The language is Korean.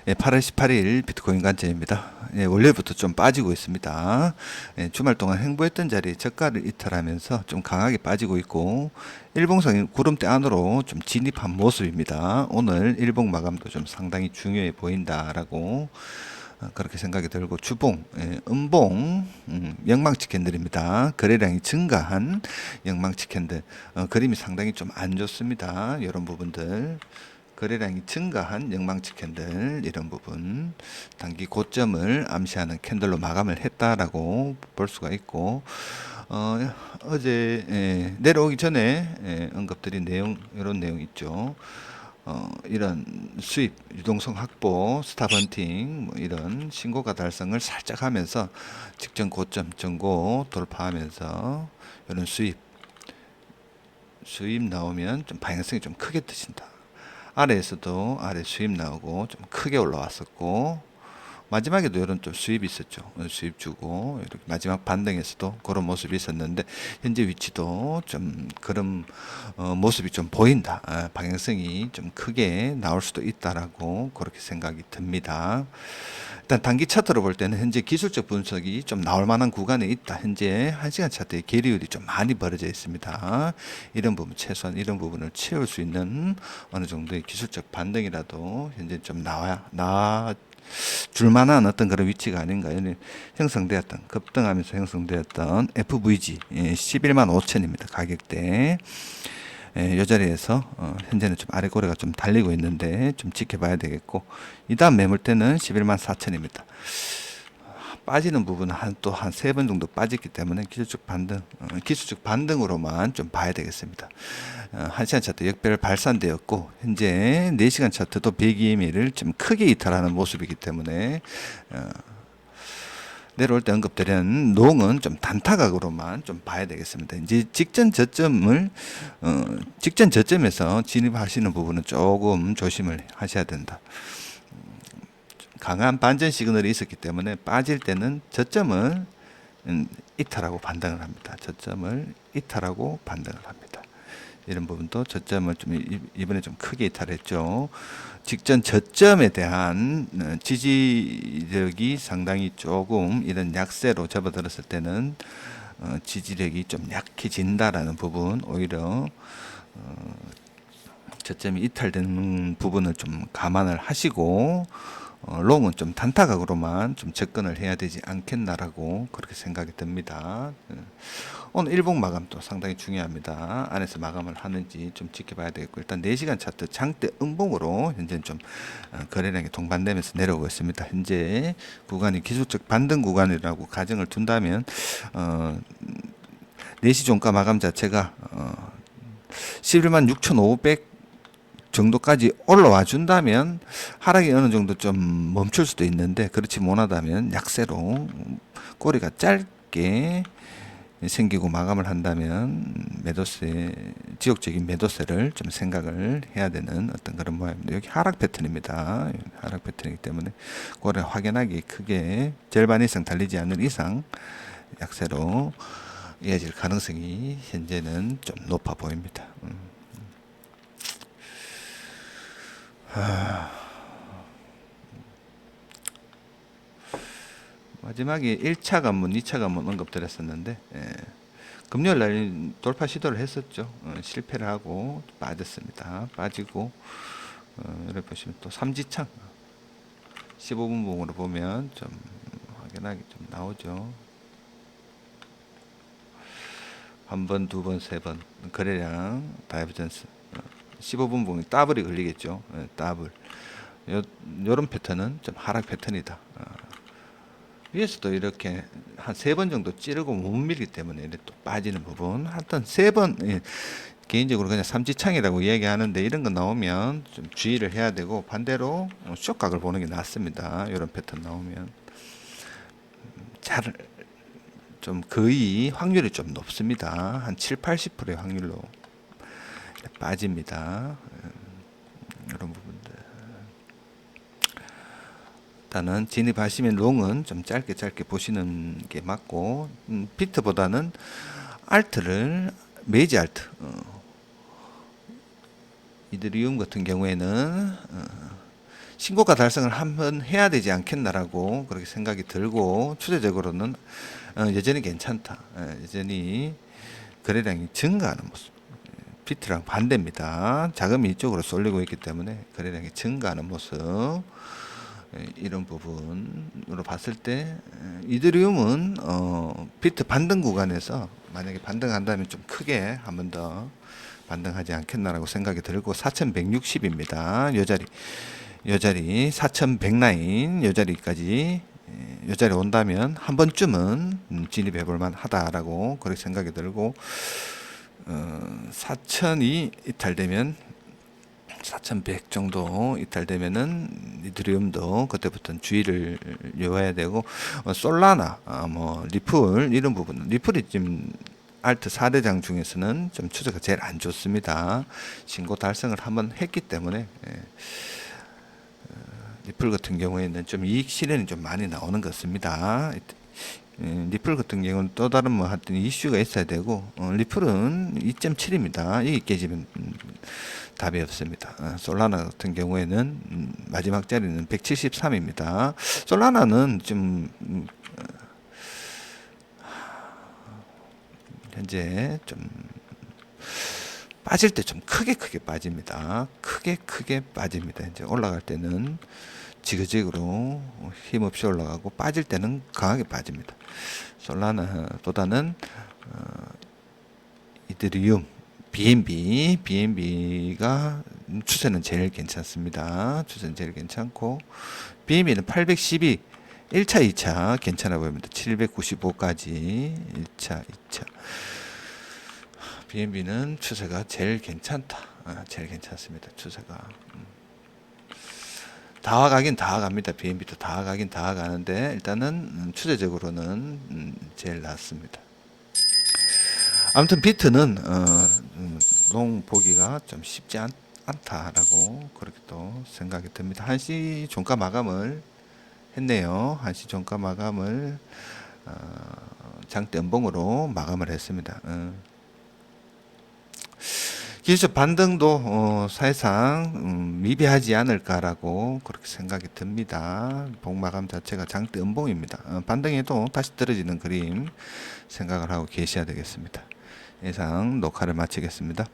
8월 18일 비트코인 관점입니다. 원래부터 좀 빠지고 있습니다. 주말 동안 횡보했던 자리에 저가를 이탈하면서 좀 강하게 빠지고 있고 일봉상 구름대 안으로 좀 진입한 모습입니다. 오늘 일봉 마감도 좀 상당히 중요해 보인다라고 그렇게 생각이 들고 주봉, 음봉, 영망치 캔들입니다. 거래량이 증가한 영망치 캔들 그림이 상당히 좀 안 좋습니다. 이런 부분들 거래량이 증가한 영망치 캔들 이런 부분 단기 고점을 암시하는 캔들로 마감을 했다라고 볼 수가 있고 어제 내려오기 전에 언급드린 내용 이런 내용 있죠. 이런 수입, 유동성 확보, 스탑헌팅 뭐 이런 신고가 달성을 살짝 하면서 직전 고점 전고 돌파하면서 이런 수입 나오면 좀 방향성이 좀 크게 뜨신다. 아래에서도 아래 수입 나오고 좀 크게 올라왔었고 마지막에도 이런 좀 수입이 있었죠. 수입 주고 이렇게 마지막 반등에서도 그런 모습이 있었는데 현재 위치도 좀 그런 모습이 좀 보인다. 방향성이 좀 크게 나올 수도 있다라고 그렇게 생각이 듭니다. 일단 단기 차트로 볼 때는 현재 기술적 분석이 좀 나올 만한 구간에 있다. 현재 1시간 차트의 계리율이 좀 많이 벌어져 있습니다. 이런 부분 최소한 이런 부분을 채울 수 있는 어느 정도의 기술적 반등이라도 현재 좀 나와 줄만한 어떤 그런 위치가 아닌가. 형성되었던 급등하면서 형성되었던 FVG 11만 5천입니다. 가격대. 이 자리에서 현재는 좀 아래 고래가 좀 달리고 있는데 좀 지켜봐야 되겠고 이 다음 매물대는 11만 4천입니다. 빠지는 부분은 또 한 세 번 정도 빠졌기 때문에 기술적 반등으로만 좀 봐야 되겠습니다. 1시간 차트 역별 발산되었고 현재 4시간 차트도 100EMA를 좀 크게 이탈하는 모습이기 때문에 내려올 때 언급드린 농은 좀 단타각으로만 좀 봐야 되겠습니다. 이제 직전 저점에서 진입하시는 부분은 조금 조심을 하셔야 된다. 강한 반전 시그널이 있었기 때문에 빠질 때는 저점을 이탈하고 반등을 합니다. 저점을 이탈하고 반등을 합니다. 이런 부분도 저점을 좀 이번에 좀 크게 이탈했죠. 직전 저점에 대한 지지력이 상당히 조금 이런 약세로 접어들었을 때는 지지력이 좀 약해진다라는 부분 오히려 저점이 이탈되는 부분을 좀 감안을 하시고 롱은 좀 단타각으로만 좀 접근을 해야 되지 않겠나라고 그렇게 생각이 듭니다. 오늘 일봉 마감도 상당히 중요합니다. 안에서 마감을 하는지 좀 지켜봐야 되겠고 일단 4시간 차트 장대 음봉으로 현재는 좀 거래량이 동반되면서 내려오고 있습니다. 현재 구간이 기술적 반등 구간이라고 가정을 둔다면 4시 종가 마감 자체가 11만 6,500 정도까지 올라와 준다면 하락이 어느 정도 좀 멈출 수도 있는데 그렇지 못하다면 약세로 꼬리가 짧게 생기고 마감을 한다면 지역적인 매도세를 좀 생각을 해야 되는 어떤 그런 모양입니다. 여기 하락 패턴입니다. 하락 패턴이기 때문에 꼬리 확연하게 크게 절반 이상 달리지 않는 이상 약세로 이어질 가능성이 현재는 좀 높아 보입니다. 마지막에 1차 관문, 2차 관문 언급드렸었는데 금요일 날 돌파 시도를 했었죠. 실패를 하고 빠졌습니다. 빠지고 이렇게 보시면 또 삼지창 15분 봉으로 보면 좀 확연하게 좀 나오죠. 한 번, 두 번, 세 번 거래량 다이버전스 15분 봉이 더블이 걸리겠죠. 더블 요런 패턴은 좀 하락 패턴이다. 위에서도 이렇게 한 세 번 정도 찌르고 못 밀기 때문에 이렇게 또 빠지는 부분 하여튼 세 번 개인적으로 그냥 삼지창이라고 이야기하는데 이런 거 나오면 좀 주의를 해야 되고 반대로 쇼각을 보는 게 낫습니다. 이런 패턴 나오면 잘 좀 거의 확률이 좀 높습니다. 한 7, 80%의 확률로 빠집니다. 이런 부분들 일단은 진입하시면 롱은 좀 짧게 보시는 게 맞고 비트보다는 알트를 메이지 알트 이더리움 같은 경우에는 신고가 달성을 한번 해야 되지 않겠나라고 그렇게 생각이 들고, 추세적으로는 여전히 괜찮다. 여전히 거래량이 증가하는 모습. 비트랑 반대입니다. 자금이 이쪽으로 쏠리고 있기 때문에 거래량이 증가하는 모습. 이런 부분으로 봤을 때 이더리움은 비트 반등 구간에서 만약에 반등한다면 좀 크게 한 번 더 반등하지 않겠나라고 생각이 들고, 4160입니다. 요 자리 4100 라인 요 자리 온다면 한 번쯤은 진입해 볼 만하다라고 그렇게 생각이 들고, 4000이 이탈되면 4100 정도 이탈되면은 이더리움도 그때부터는 주의를 요해야 되고, 솔라나 뭐 리플 이런 부분은, 리플이 지금 알트 4대장 중에서는 좀 추세가 제일 안 좋습니다. 신고 달성을 한번 했기 때문에 리플 같은 경우에는 좀 이익 실현이 좀 많이 나오는 것 같습니다. 리플 같은 경우는 또 다른 뭐 하여튼 이슈가 있어야 되고, 리플은 2.7입니다. 이게 깨지면 답이 없습니다. 솔라나 같은 경우에는 마지막 자리는 173입니다. 솔라나는 좀 현재 좀 빠질 때 좀 크게 빠집니다. 크게 빠집니다. 이제 올라갈 때는 지그재그로 힘없이 올라가고, 빠질 때는 강하게 빠집니다. 솔라나보다는 이더리움, BNB가 추세는 제일 괜찮습니다. 추세는 제일 괜찮고, BNB는 812 1차, 2차 괜찮아 보입니다. 795까지 1차, 2차. BNB는 추세가 제일 괜찮다. 제일 괜찮습니다. 추세가. 다 와가긴 다 와갑니다. BNB도 다 와가긴 다 와가는데, 일단은 추세적으로는 제일 낫습니다. 아무튼 비트는 롱 보기가 좀 쉽지 않다라고 그렇게 또 생각이 듭니다. 1시 종가 마감을 했네요. 1시 종가 마감을 장대 연봉으로 마감을 했습니다. 기술적 반등도 사실상 미비하지 않을까라고 그렇게 생각이 듭니다. 봉마감 자체가 장대 연봉입니다. 반등해도 다시 떨어지는 그림 생각을 하고 계셔야 되겠습니다. 이상 녹화를 마치겠습니다.